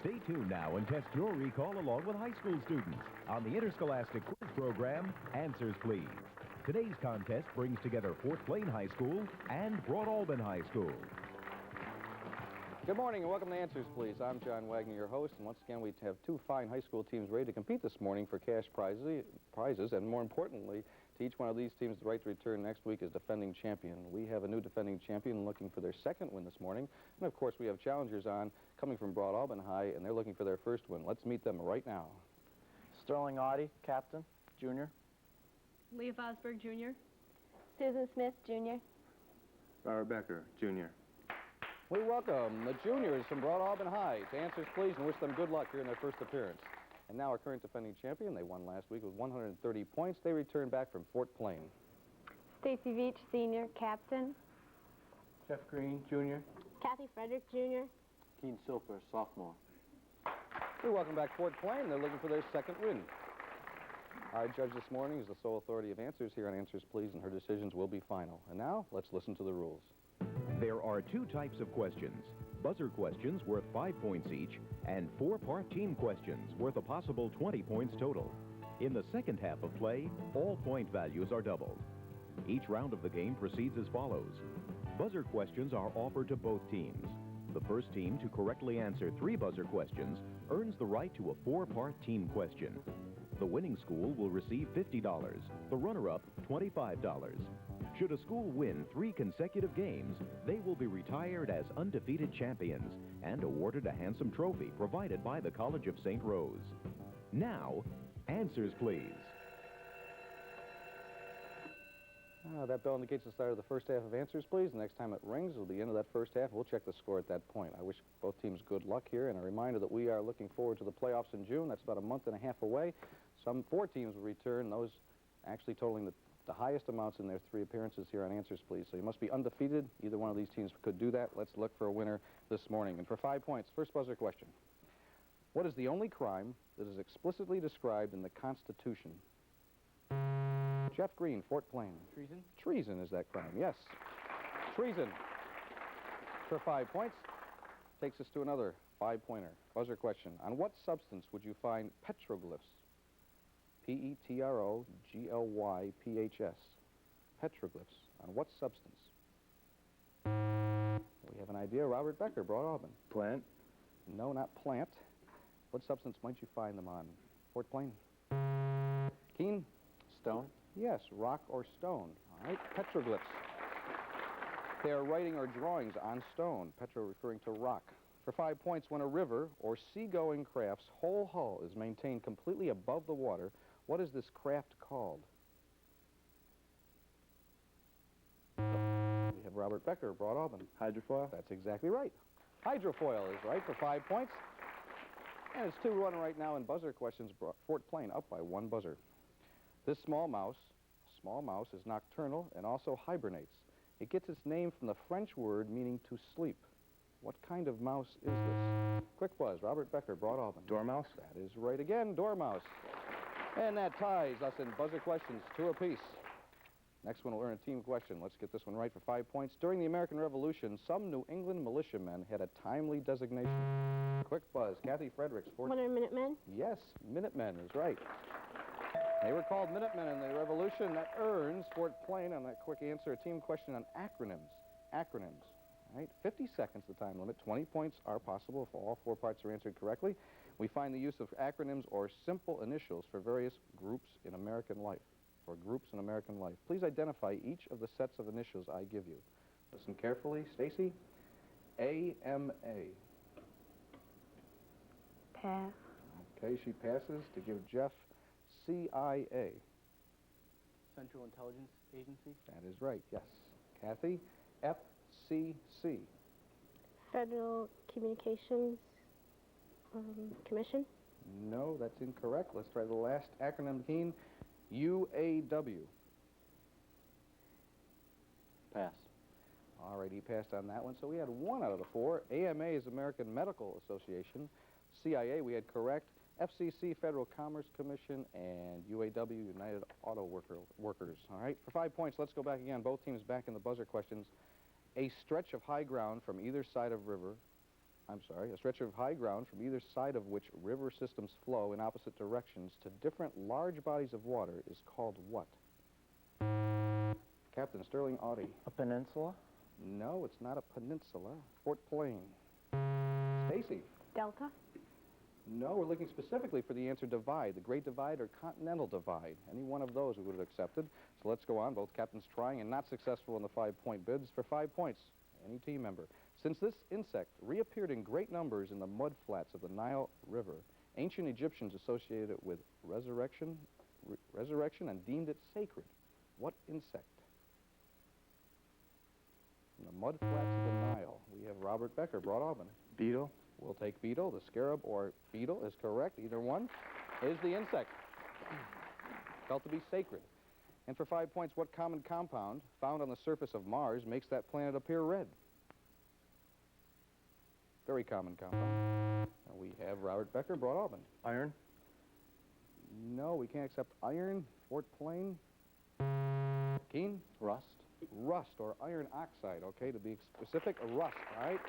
Stay tuned now and test your recall along with high school students on the interscholastic quiz program, Answers Please. Today's contest brings together Fort Plain High School and Broadalbin High School. Good morning and welcome to Answers Please. I'm John Wagner, your host, and once again we have two fine high school teams ready to compete this morning for cash prizes, and more importantly, to each one of these teams, the right to return next week as defending champion. We have a new defending champion looking for their second win this morning, and of course we have challengers on coming from Broadalbin High, and they're looking for their first win. Let's meet them right now. Sterling Audie, captain, junior. Leah Fosberg, Jr. Susan Smith, Jr. Robert Becker, Jr. We welcome the juniors from Broadalbin High to Answers Please and wish them good luck here in their first appearance. And now our current defending champion, they won last week with 130 points. They returned back from Fort Plain. Stacy Veach, Senior, Captain. Jeff Green, junior. Kathy Frederick, Jr. Keen Silper, sophomore. We welcome back Fort Plain. They're looking for their second win. Our judge this morning is the sole authority of answers here on Answers Please, and her decisions will be final. And now, let's listen to the rules. There are two types of questions: buzzer questions worth 5 points each, and four-part team questions worth a possible 20 points total. In the second half of play, all point values are doubled. Each round of the game proceeds as follows. Buzzer questions are offered to both teams. The first team to correctly answer 3 buzzer questions earns the right to a 4-part team question. The winning school will receive $50, the runner-up $25. Should a school win 3 consecutive games, they will be retired as undefeated champions and awarded a handsome trophy provided by the College of St. Rose. Now, Answers Please. That bell indicates the start of the first half of Answers Please. The next time it rings will be the end of that first half. We'll check the score at that point. I wish both teams good luck here, and a reminder that we are looking forward to the playoffs in June. That's about a month and a half away. 4 teams will return, those actually totaling the highest amounts in their 3 appearances here on Answers Please. So you must be undefeated. Either one of these teams could do that. Let's look for a winner this morning. And for 5 points, first buzzer question. What is the only crime that is explicitly described in the Constitution? Jeff Green, Fort Plain. Treason? Treason is that crime, yes. Treason. For 5 points, takes us to another 5-pointer. Buzzer question. On what substance would you find petroglyphs? P-E-T-R-O-G-L-Y-P-H-S. Petroglyphs. On what substance? We have an idea. Robert Becker, Broadalbin. Plant. No, not plant. What substance might you find them on? Fort Plain. Keen? Stone? Yes, rock or stone. All right, petroglyphs. They are writing or drawings on stone. Petro referring to rock. For 5 points, when a river or seagoing craft's whole hull is maintained completely above the water, what is this craft called? We have Robert Becker, Broadalbin. Hydrofoil. That's exactly right. Hydrofoil is right for 5 points. And it's 2-1 right now in buzzer questions. Fort Plain up by 1 buzzer. This small mouse is nocturnal and also hibernates. It gets its name from the French word meaning to sleep. What kind of mouse is this? Quick buzz, Robert Becker, Broadalbin. Dormouse. That is right again, dormouse. And that ties us in buzzer questions 2 apiece. Next one will earn a team question. Let's get this one right for 5 points. During the American Revolution, some New England militiamen had a timely designation. Quick buzz, Kathy Fredericks. Wonder Minutemen? Yes, Minutemen is right. They were called Minutemen in the Revolution. That earns Fort Plain on that quick answer a team question on acronyms. Acronyms. All right, 50 seconds the time limit. 20 points are possible if all 4 parts are answered correctly. We find the use of acronyms or simple initials for various groups in American life. Please identify each of the sets of initials I give you. Listen carefully. Stacy. A-M-A. Pass. Okay, she passes. To give Jeff, CIA. Central Intelligence Agency? That is right, yes. Kathy, FCC. Federal Communications Commission? No, that's incorrect. Let's try the last acronym, Keen. UAW. Pass. All right, he passed on that one. So we had 1 out of the 4. AMA is American Medical Association. CIA, we had correct. FCC, Federal Commerce Commission, and UAW, United Auto Workers. All right, for 5 points, let's go back again. Both teams back in the buzzer questions. A stretch of high ground from either side of river a stretch of high ground from either side of which river systems flow in opposite directions to different large bodies of water is called what? Captain Sterling Audie. A peninsula? No, it's not a peninsula. Fort Plain. Stacy. Delta. No, we're looking specifically for the answer divide, the Great Divide or Continental Divide. Any one of those we would have accepted. So let's go on. Both captains trying and not successful in the 5-point bids for 5 points. Any team member. Since this insect reappeared in great numbers in the mud flats of the Nile River, ancient Egyptians associated it with resurrection and deemed it sacred. What insect? In the mud flats of the Nile, we have Robert Becker, Broadalbin. Beetle. We'll take beetle. The scarab or beetle is correct. Either one is the insect. Felt to be sacred. And for 5 points, what common compound found on the surface of Mars makes that planet appear red? Very common compound. And we have Robert Becker, Broadalbin. Iron. No, we can't accept iron. Fort Plain. Keen? Rust? Rust or iron oxide, okay, to be specific, rust, all right?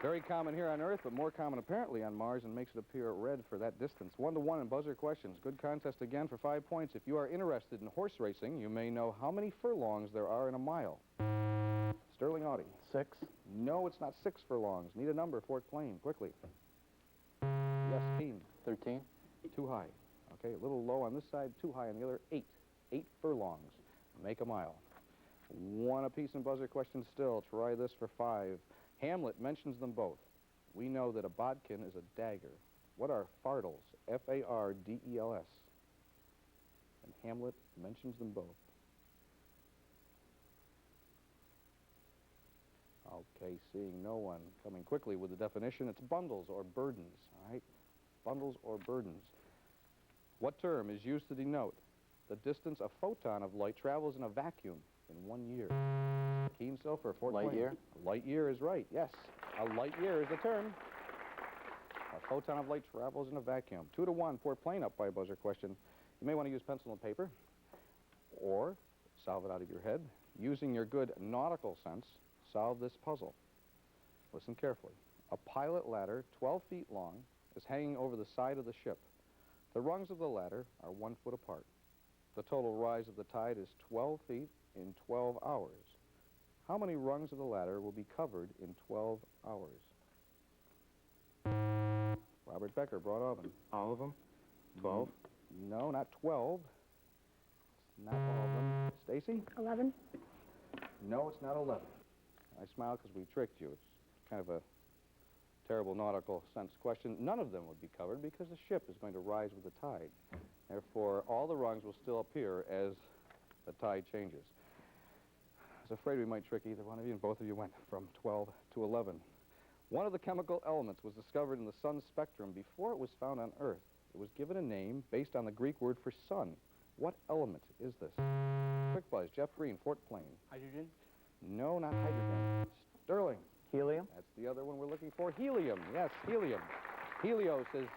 Very common here on Earth, but more common apparently on Mars and makes it appear red for that distance. 1-1 in buzzer questions. Good contest again for 5 points. If you are interested in horse racing, you may know how many furlongs there are in a mile. Sterling Audie. 6? No, it's not 6 furlongs. Need a number, Fort Plain, quickly. Yes, Keen. 13? Too high. Okay, a little low on this side, too high on the other. 8. 8 furlongs. Make a mile. 1 apiece in buzzer questions still. Try this for 5. Hamlet mentions them both. We know that a bodkin is a dagger. What are fardels? F-A-R-D-E-L-S. And Hamlet mentions them both. Okay, seeing no one coming quickly with the definition, it's bundles or burdens, all right? Bundles or burdens. What term is used to denote the distance a photon of light travels in a vacuum in 1 year? Keen still for Fort Plain. Light year? Light year is right, yes. A light year is the term. A photon of light travels in a vacuum. 2-1, Fort Plain up by a buzzer question. You may want to use pencil and paper or solve it out of your head. Using your good nautical sense, solve this puzzle. Listen carefully. A pilot ladder 12 feet long is hanging over the side of the ship. The rungs of the ladder are 1 foot apart. The total rise of the tide is 12 feet in 12 hours. How many rungs of the ladder will be covered in 12 hours? Robert Becker, Broadalbin. All of them. 12. No, not 12. It's not all of them. Stacy? 11. No, it's not 11. I smile because we tricked you. It's kind of a terrible nautical sense question. None of them would be covered because the ship is going to rise with the tide. Therefore, all the rungs will still appear as the tide changes. I was afraid we might trick either one of you, and both of you went from 12 to 11. One of the chemical elements was discovered in the sun's spectrum before it was found on Earth. It was given a name based on the Greek word for sun. What element is this? Quick buzz. Jeff Green, Fort Plain. Hydrogen? No, not hydrogen. Sterling. Helium? That's the other one we're looking for. Helium. Yes, helium. Helios is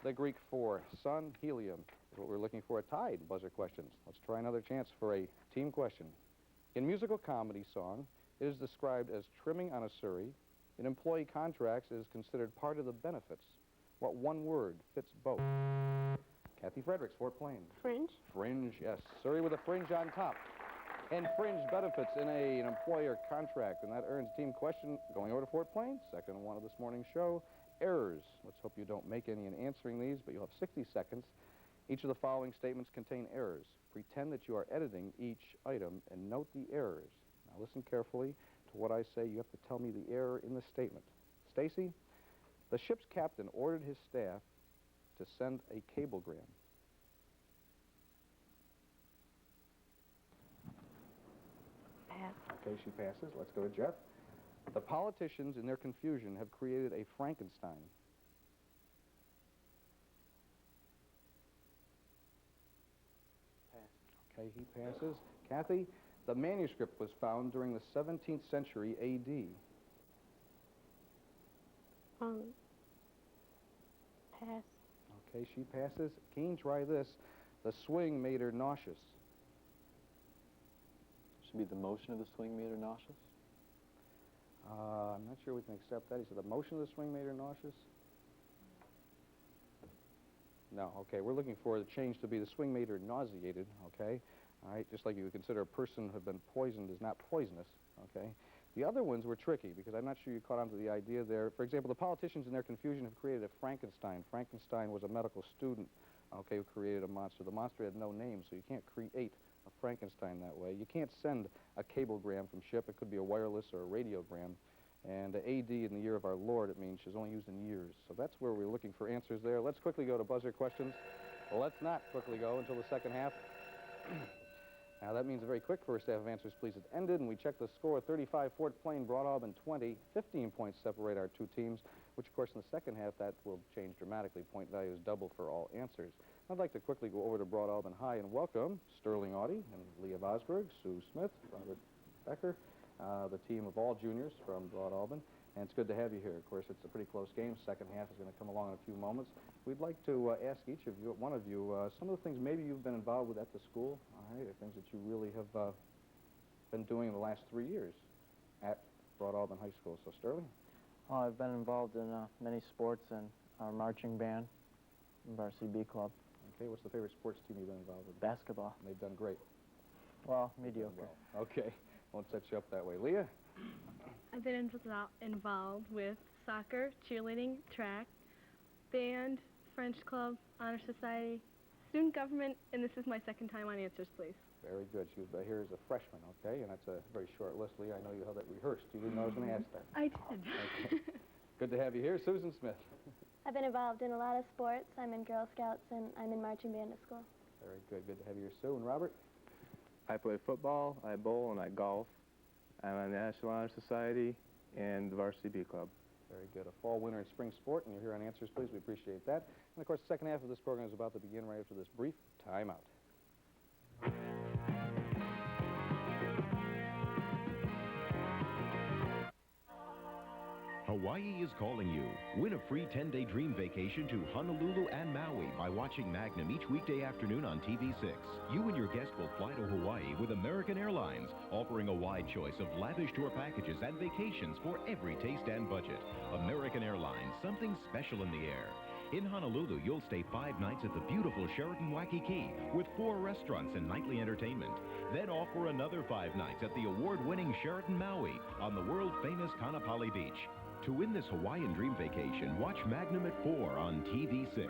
the Greek for sun. Helium is what we're looking for. A tide. Buzzer questions. Let's try another chance for a team question. In musical comedy song, it is described as trimming on a Surrey. In employee contracts, it is considered part of the benefits. What one word fits both? Kathy Fredericks, Fort Plain. Fringe. Fringe, yes. Surrey with a fringe on top. And fringe benefits in an employer contract. And that earns team question going over to Fort Plain. Second one of this morning's show. Errors. Let's hope you don't make any in answering these, but you'll have 60 seconds. Each of the following statements contain errors. Pretend that you are editing each item and note the errors. Now listen carefully to what I say. You have to tell me the error in the statement. Stacy, the ship's captain ordered his staff to send a cablegram. Pass. Okay, she passes. Let's go to Jeff. The politicians, in their confusion, have created a Frankenstein. Okay, he passes. Kathy, the manuscript was found during the 17th century A.D. Pass. Okay, she passes. Keen, try this. The swing made her nauseous. Should be the motion of the swing made her nauseous? I'm not sure we can accept that. He said the motion of the swing made her nauseous. No, okay, we're looking for the change to be the swing made her nauseated, okay? All right, just like you would consider a person who had been poisoned is not poisonous, okay? The other ones were tricky because I'm not sure you caught on to the idea there. For example, the politicians in their confusion have created a Frankenstein. Frankenstein was a medical student, okay, who created a monster. The monster had no name, so you can't create a Frankenstein that way. You can't send a cablegram from ship. It could be a wireless or a radiogram. And AD in the year of our Lord, it means she's only used in years. So that's where we're looking for answers there. Let's quickly go to buzzer questions. Well, let's not quickly go until the second half. Now, that means a very quick first half of Answers Please has ended, and we check the score. 35, Fort Plain, Broadalbin 20. 15 points separate our two teams, which, of course, in the second half, that will change dramatically. Point values double for all answers. I'd like to quickly go over to Broadalbin High and welcome Sterling Audie and Leah Vosberg, Sue Smith, Robert Becker, the team of all juniors from Broadalbin. And it's good to have you here. Of course, it's a pretty close game. Second half is going to come along in a few moments. We'd like to ask each of you, one of you, some of the things maybe you've been involved with at the school, all right, or things that you really have been doing in the last 3 years at Broadalbin High School. So, Sterling? Well, I've been involved in many sports and our marching band, varsity B club. Okay, what's the favorite sports team you've been involved with? Basketball. And they've done great. Well, mediocre. Well, okay, won't set you up that way. Leah? I've been involved with soccer, cheerleading, track, band, French club, honor society, student government, and this is my second time on Answers Please. Very good. She was here as a freshman, okay? And that's a very short list, Leah. I know you held that rehearsed. You didn't know I was going to ask that. I did. Okay. Good to have you here. Susan Smith. I've been involved in a lot of sports. I'm in Girl Scouts and I'm in marching band at school. Very good. Good to have you here, Sue. And Robert? I play football, I bowl, and I golf. I'm on the National Honor Society and the Varsity B Club. Very good. A fall, winter, and spring sport, and you're here on Answers Please. We appreciate that. And, of course, the second half of this program is about to begin right after this brief timeout. Hawaii is calling you. Win a free 10-day dream vacation to Honolulu and Maui by watching Magnum each weekday afternoon on TV6. You and your guest will fly to Hawaii with American Airlines, offering a wide choice of lavish tour packages and vacations for every taste and budget. American Airlines, something special in the air. In Honolulu, you'll stay 5 nights at the beautiful Sheraton Waikiki with 4 restaurants and nightly entertainment. Then off for another 5 nights at the award-winning Sheraton Maui on the world-famous Kanapali Beach. To win this Hawaiian dream vacation, watch Magnum at 4 on TV6.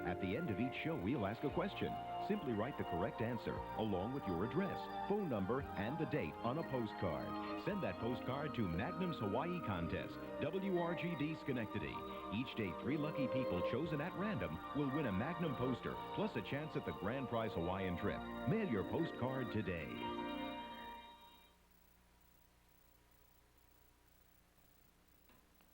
At the end of each show, we'll ask a question. Simply write the correct answer, along with your address, phone number, and the date on a postcard. Send that postcard to Magnum's Hawaii Contest, WRGB Schenectady. Each day, 3 lucky people chosen at random will win a Magnum poster, plus a chance at the grand prize Hawaiian trip. Mail your postcard today.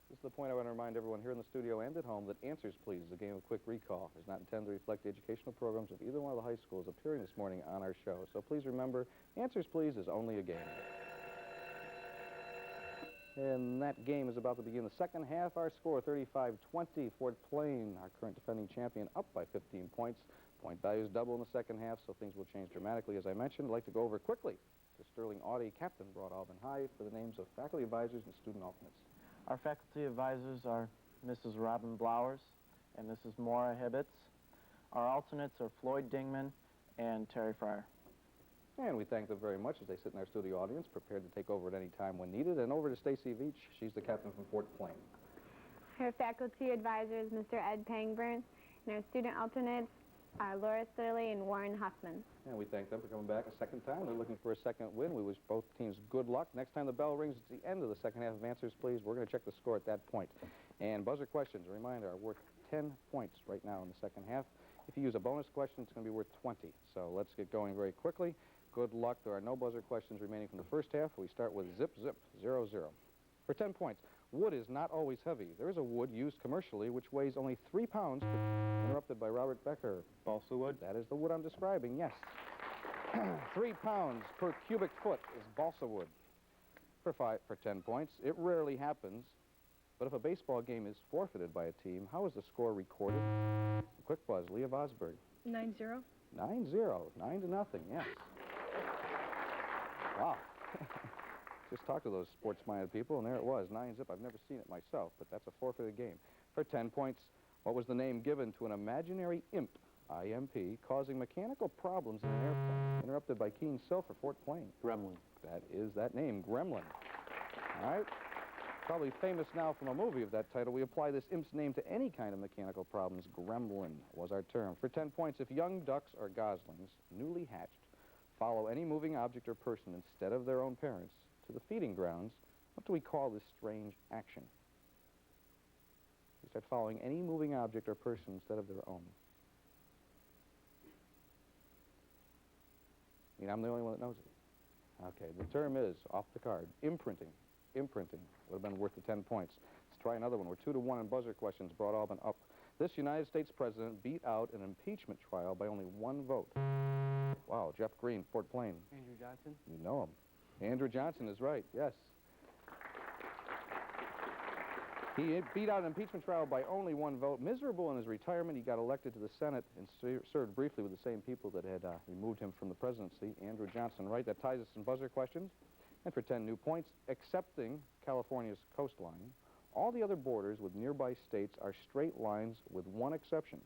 This is the point I want to remind everyone here in the studio and at home that Answers Please is a game of quick recall. It's not intended to reflect the educational programs of either one of the high schools appearing this morning on our show. So please remember, Answers Please is only a game. And that game is about to begin the second half. Our score, 35-20. Fort Plain, our current defending champion, up by 15 points. Point values double in the second half, so things will change dramatically. As I mentioned, I'd like to go over quickly to Sterling Audie, captain Broadalbin High, for the names of faculty advisors and student alternates. Our faculty advisors are Mrs. Robin Blowers and Mrs. Maura Hibbets. Our alternates are Floyd Dingman and Terry Fryer. And we thank them very much as they sit in our studio audience, prepared to take over at any time when needed. And over to Stacy Veach. She's the captain from Fort Plain. Our faculty advisors, Mr. Ed Pangburn, and our student alternates are Laura Sturley and Warren Huffman. And we thank them for coming back a second time. They're looking for a second win. We wish both teams good luck. Next time the bell rings, it's the end of the second half of Answers Please. We're going to check the score at that point. And buzzer questions, a reminder, are worth 10 points right now in the second half. If you use a bonus question, it's going to be worth 20. So let's get going very quickly. Good luck. There are no buzzer questions remaining from the first half. We start with zip, 0-0. For 10 points, wood is not always heavy. There is a wood used commercially which weighs only 3 pounds. Interrupted by Robert Becker. Balsa wood? That is the wood I'm describing, yes. 3 pounds per cubic foot is balsa wood. For 10 points, it rarely happens, but if a baseball game is forfeited by a team, how is the score recorded? A quick buzz, Leah Vosberg. 9-0. 9-0, 9-0, yes. Wow. Just talked to those sports-minded people, and there it was, 9-zip. I've never seen it myself, but that's a forfeited game. For 10 points, what was the name given to an imaginary imp, IMP, causing mechanical problems in an airplane? Interrupted by Keen Silver, Fort Plain. Gremlin. That is that name, Gremlin. All right? Probably famous now from a movie of that title. We apply this imp's name to any kind of mechanical problems. Gremlin was our term. For 10 points, if young ducks or goslings, newly hatched, follow any moving object or person instead of their own parents to the feeding grounds, what do we call this strange action? We start following any moving object or person instead of their own. I mean, I'm the only one that knows it. Okay, the term is, off the card, imprinting. Imprinting would have been worth the 10 points. Let's try another one. We're 2-1 in buzzer questions. Broadalbin up. This United States president beat out an impeachment trial by only 1 vote. Wow, Jeff Green, Fort Plain. Andrew Johnson. You know him. Andrew Johnson is right, yes. He beat out an impeachment trial by only 1 vote. Miserable in his retirement, he got elected to the Senate and served briefly with the same people that had removed him from the presidency. Andrew Johnson, right? That ties us in buzzer questions. And for 10 new points, excepting California's coastline, all the other borders with nearby states are straight lines with 1 exception.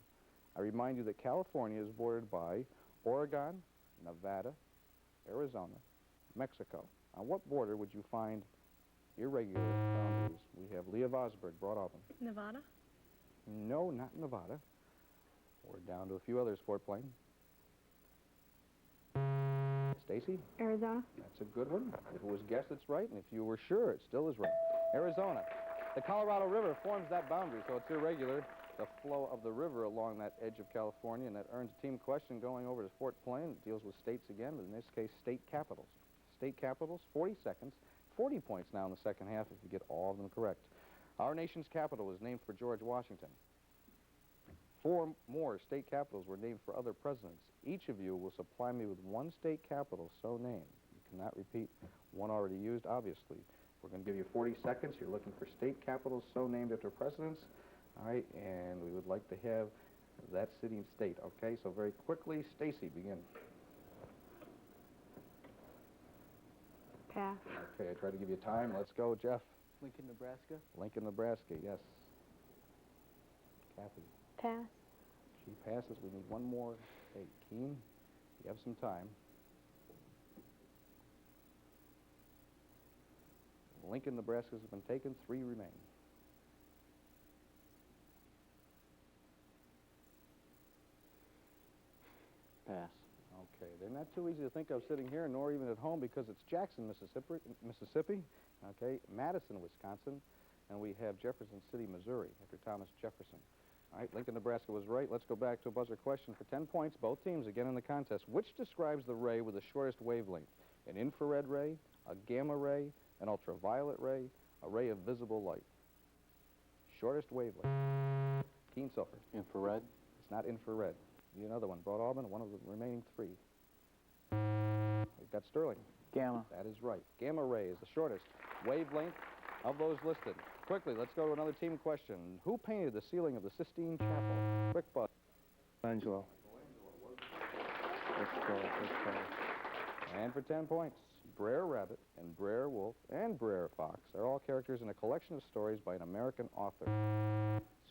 I remind you that California is bordered by Oregon, Nevada, Arizona, Mexico. On what border would you find irregular boundaries? We have Leah Vosberg, Broadalbin. Nevada? No, not Nevada. We're down to a few others, Fort Plain. Stacy? Arizona. That's a good one. If it was guessed, it's right, and if you were sure, it still is right. Arizona. The Colorado River forms that boundary, so it's irregular. The flow of the river along that edge of California, and that earns a team question going over to Fort Plain. It deals with states again, but in this case, state capitals. State capitals, 40 seconds, 40 points now in the second half if you get all of them correct. Our nation's capital was named for George Washington. 4 more state capitals were named for other presidents. Each of you will supply me with 1 state capital so named. You cannot repeat one already used, obviously. We're going to give you 40 seconds. You're looking for state capitals so named after presidents. All right, and we would like to have that city and state. Okay, so very quickly, Stacy, begin. Pass. Okay, I try to give you time. Let's go, Jeff. Lincoln, Nebraska. Lincoln, Nebraska, yes. Kathy. Pass. She passes. We need 1 more. Hey, Keen, you have some time. Lincoln, Nebraska has been taken. 3 remain. Pass. Okay, they're not too easy to think of sitting here, nor even at home, because it's Jackson, Mississippi. Okay, Madison, Wisconsin, and we have Jefferson City, Missouri, after Thomas Jefferson. All right, Lincoln, Nebraska was right. Let's go back to a buzzer question for 10 points. Both teams again in the contest. Which describes the ray with the shortest wavelength? An infrared ray, a gamma ray, an ultraviolet ray, a ray of visible light? Shortest wavelength. Keen Silver. Infrared. It's not infrared. Need another one. Broadalbin, one of the remaining 3. We've got Sterling. Gamma. That is right. Gamma ray is the shortest wavelength of those listed. Quickly, let's go to another team question. Who painted the ceiling of the Sistine Chapel? Quick buzz. Angelo. Let's go. And for 10 points, Brer Rabbit and Brer Wolf and Brer Fox are all characters in a collection of stories by an American author.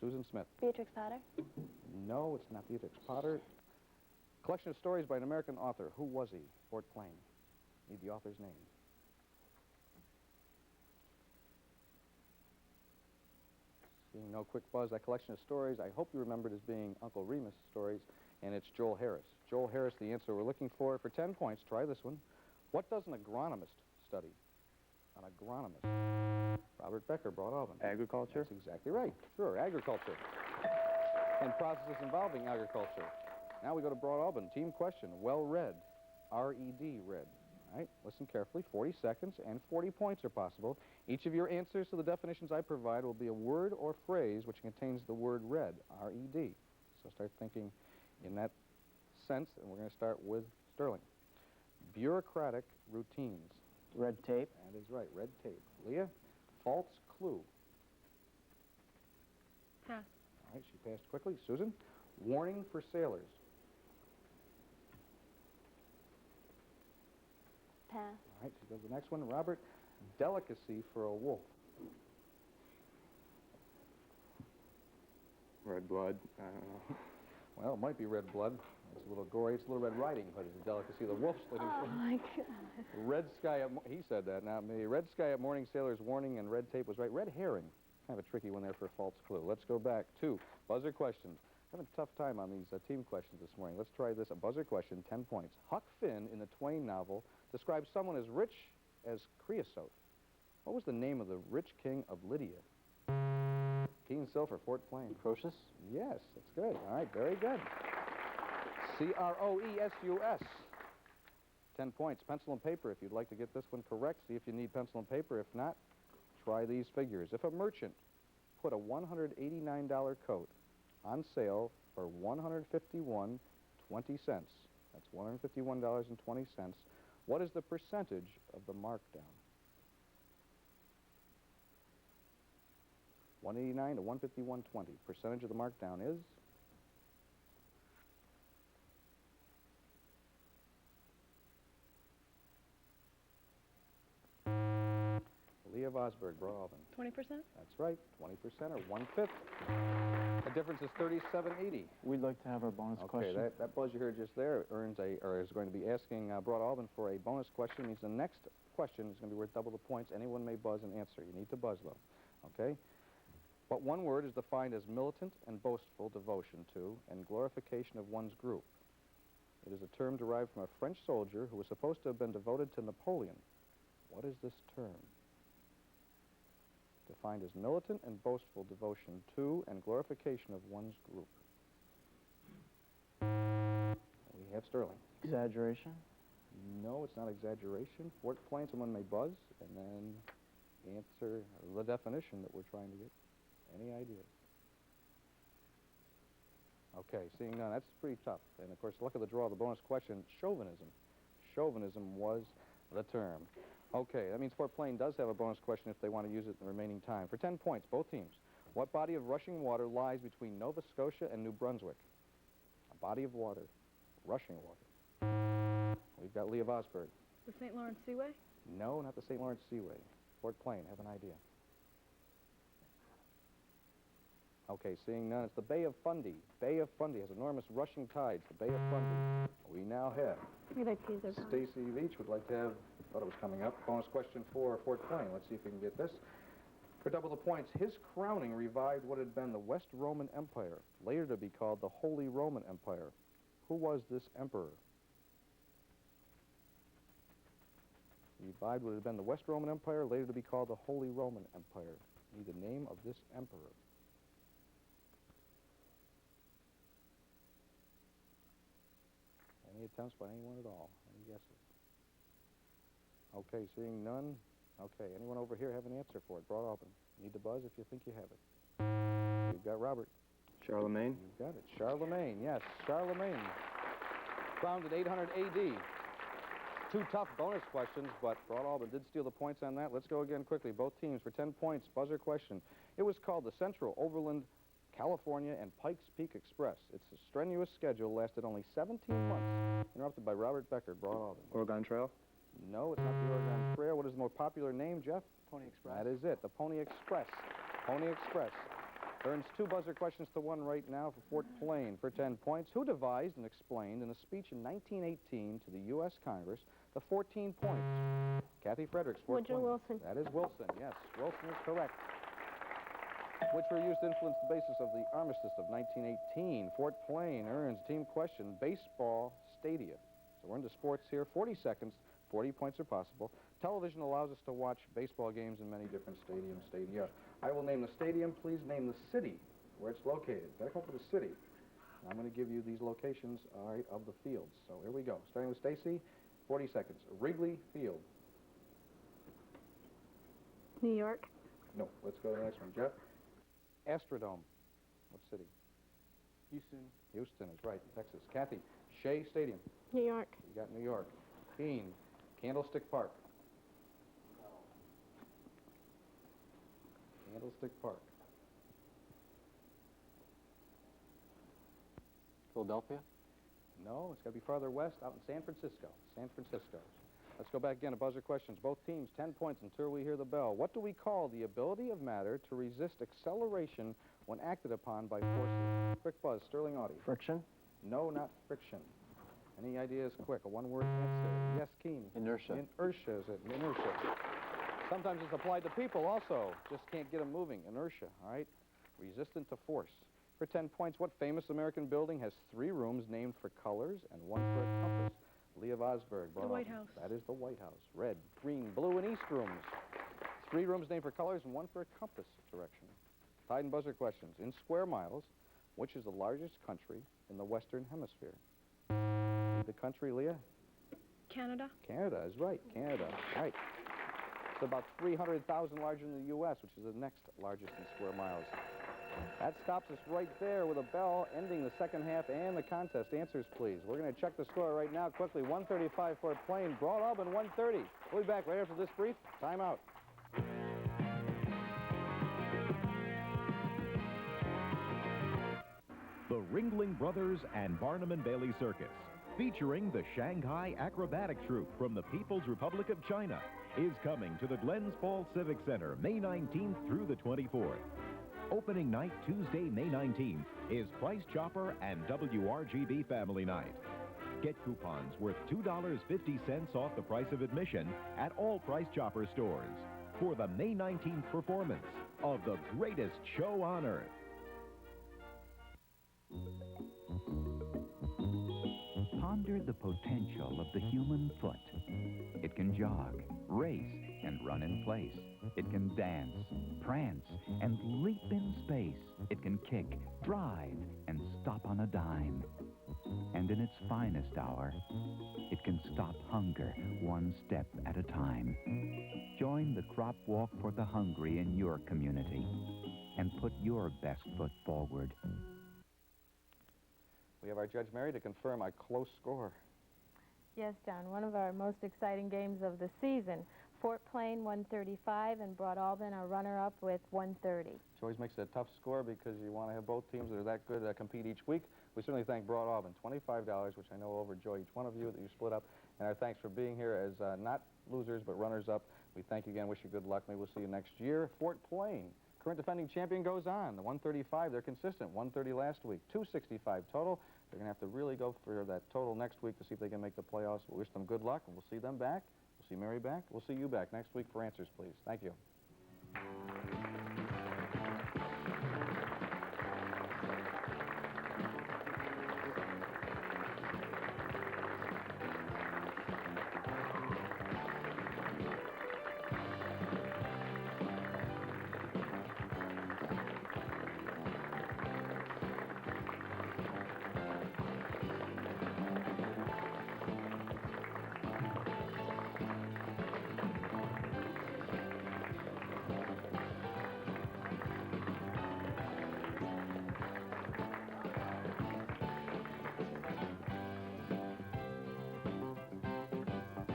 Susan Smith. Beatrix Potter. No, it's not Beatrix Potter. Collection of stories by an American author. Who was he? Fort Plain. Need the author's name. Seeing no quick buzz, that collection of stories, I hope you remember it as being Uncle Remus stories, and it's Joel Harris. Joel Harris, the answer we're looking for 10 points. Try this one. What does an agronomist study? An agronomist. Robert Becker, Broadalbin. Agriculture? That's exactly right. Sure, agriculture. And processes involving agriculture. Now we go to Broadalbin. Team question. Well read. R-E-D, read. All right, listen carefully. 40 seconds and 40 points are possible. Each of your answers to the definitions I provide will be a word or phrase which contains the word read, R-E-D. So start thinking in that sense, and we're going to start with Sterling. Bureaucratic routines. Red tape. That is right, red tape. Leah, false clue. Pass. All right, she passed quickly. Susan, warning for sailors. Pass. All right, she goes to the next one. Robert, delicacy for a wolf? Red blood. I don't know. Well, it might be red blood. It's a little gory. It's Little Red Riding Hood. It's a delicacy of the wolf. Oh my God. Red sky at he said that, not me. Red sky at morning, sailor's warning, and red tape was right. Red herring. Kind of a tricky one there for a false clue. Let's go back to buzzer questions. Having a tough time on these team questions this morning. Let's try this. A buzzer question, 10 points. Huck Finn in the Twain novel describes someone as rich as creosote. What was the name of the rich king of Lydia? Keen Silver, Fort Plain. Croesus? Yes, that's good. All right, very good. C-R-O-E-S-U-S. 10 points. Pencil and paper if you'd like to get this one correct. See if you need pencil and paper. If not, try these figures. If a merchant put a $189 coat on sale for $151.20, that's $151.20, what is the percentage of the markdown? 189 to 151.20. Percentage of the markdown is? Leah Vosberg, Broadalbin. 20%? That's right, 20% or 1/5. The difference is 37.80. We'd like to have our bonus question. Okay, that buzz you heard just there earns is going to be asking Broadalbin for a bonus question. Means the next question is going to be worth double the points. Anyone may buzz and answer. You need to buzz, though. Okay? But one word is defined as militant and boastful devotion to and glorification of one's group. It is a term derived from a French soldier who was supposed to have been devoted to Napoleon. What is this term? Defined as militant and boastful devotion to and glorification of one's group. We have Sterling. Exaggeration? No, it's not exaggeration. Fort Plain, someone may buzz and then answer the definition that we're trying to get. Any ideas? Okay, seeing none, that's pretty tough. And of course, luck of the draw, the bonus question, chauvinism. Chauvinism was the term. Okay, that means Fort Plain does have a bonus question if they want to use it in the remaining time. For 10 points, both teams. What body of rushing water lies between Nova Scotia and New Brunswick? A body of water, rushing water. We've got Leah Vosberg. The St. Lawrence Seaway? No, not the St. Lawrence Seaway. Fort Plain, have an idea. Okay, seeing none, it's the Bay of Fundy. Bay of Fundy has enormous rushing tides, the Bay of Fundy. We now have Stacy Veach would like to have, thought it was coming up, bonus question for Fort Plain. Let's see if we can get this. For double the points, his crowning revived what had been the West Roman Empire, later to be called the Holy Roman Empire. Who was this emperor? Revived what had been the West Roman Empire, later to be called the Holy Roman Empire. Need the name of this emperor. Any attempts by anyone at all? Any guesses? Okay, seeing none. Okay, anyone over here have an answer for it? Broadalbin. Need to buzz if you think you have it. You've got Robert. Charlemagne? You've got it. Charlemagne, yes, Charlemagne. Founded 800 A.D. Two tough bonus questions, but Broadalbin did steal the points on that. Let's go again quickly. Both teams for 10 points. Buzzer question. It was called the Central Overland California and Pikes Peak Express. Its strenuous schedule lasted only 17 months. Interrupted by Robert Becker, Broadalbin. Oregon Trail? No, it's not the Oregon Trail. What is the more popular name, Jeff? Pony Express. That is it, the Pony Express. Pony Express. Earns two buzzer questions to one right now for Fort Plain for 10 points. Who devised and explained in a speech in 1918 to the U.S. Congress the 14 points? Kathy Fredericks, Fort Plain. Woodrow Wilson. That is Wilson, yes. Wilson is correct. Which were used to influence the basis of the armistice of 1918. Fort Plain earns team question, baseball stadia. So we're into sports here. 40 seconds, 40 points are possible. Television allows us to watch baseball games in many different stadia. I will name the stadium. Please name the city where it's located. Got to come up with a city. I'm going to give you these locations, all right, of the fields. So here we go. Starting with Stacy, 40 seconds. Wrigley Field. New York. No, let's go to the next one. Jeff? Astrodome. What city? Houston. Houston is right, Texas. Kathy, Shea Stadium. New York. You got New York. Keene, Candlestick Park. Candlestick Park. Philadelphia. No, it's got to be farther west, out in San Francisco. San Francisco. Let's go back again to buzzer questions. Both teams, 10 points until we hear the bell. What do we call the ability of matter to resist acceleration when acted upon by forces? Quick buzz, Sterling Audi. Friction? No, not friction. Any ideas quick? A one-word answer. Yes, Keen. Inertia. Inertia is it. Inertia. Sometimes it's applied to people also. Just can't get them moving. Inertia, all right? Resistant to force. For 10 points, what famous American building has 3 rooms named for colors and 1 for a compass? Leah Vosberg. The White House. That is the White House. Red, green, blue, and east rooms. 3 rooms named for colors and 1 for a compass direction. Tide and buzzer questions. In square miles, which is the largest country in the Western Hemisphere? The country, Leah? Canada. Canada is right. Canada. Right. It's about 300,000 larger than the U.S., which is the next largest in square miles. That stops us right there with a bell ending the second half and the contest. Answers, please. We're going to check the score right now quickly. 135 for Plain. Broadalbin, 130. We'll be back right after this brief timeout. The Ringling Brothers and Barnum and Bailey Circus, featuring the Shanghai Acrobatic Troupe from the People's Republic of China, is coming to the Glens Falls Civic Center May 19th through the 24th. Opening night, Tuesday, May 19th, is Price Chopper and WRGB Family Night. Get coupons worth $2.50 off the price of admission at all Price Chopper stores for the May 19th performance of the greatest show on earth. Ponder the potential of the human foot. It can jog, race, and run in place. It can dance, prance, and leap in space. It can kick, drive, and stop on a dime. And in its finest hour, it can stop hunger one step at a time. Join the Crop Walk for the Hungry in your community and put your best foot forward. We have our Judge Mary to confirm our close score. Yes, John, one of our most exciting games of the season. Fort Plain 135 and Broadalbin are runner-up with 130. Which always makes it a tough score because you want to have both teams that are that good compete each week. We certainly thank Broadalbin, $25, which I know will overjoy each one of you that you split up. And our thanks for being here as not losers but runners-up. We thank you again, wish you good luck. Maybe we'll see you next year. Fort Plain, current defending champion, goes on. The 135, they're consistent. 130 last week, 265 total. They're going to have to really go for that total next week to see if they can make the playoffs. We wish them good luck, and we'll see them back. We'll see Mary back. We'll see you back next week for answers, please. Thank you.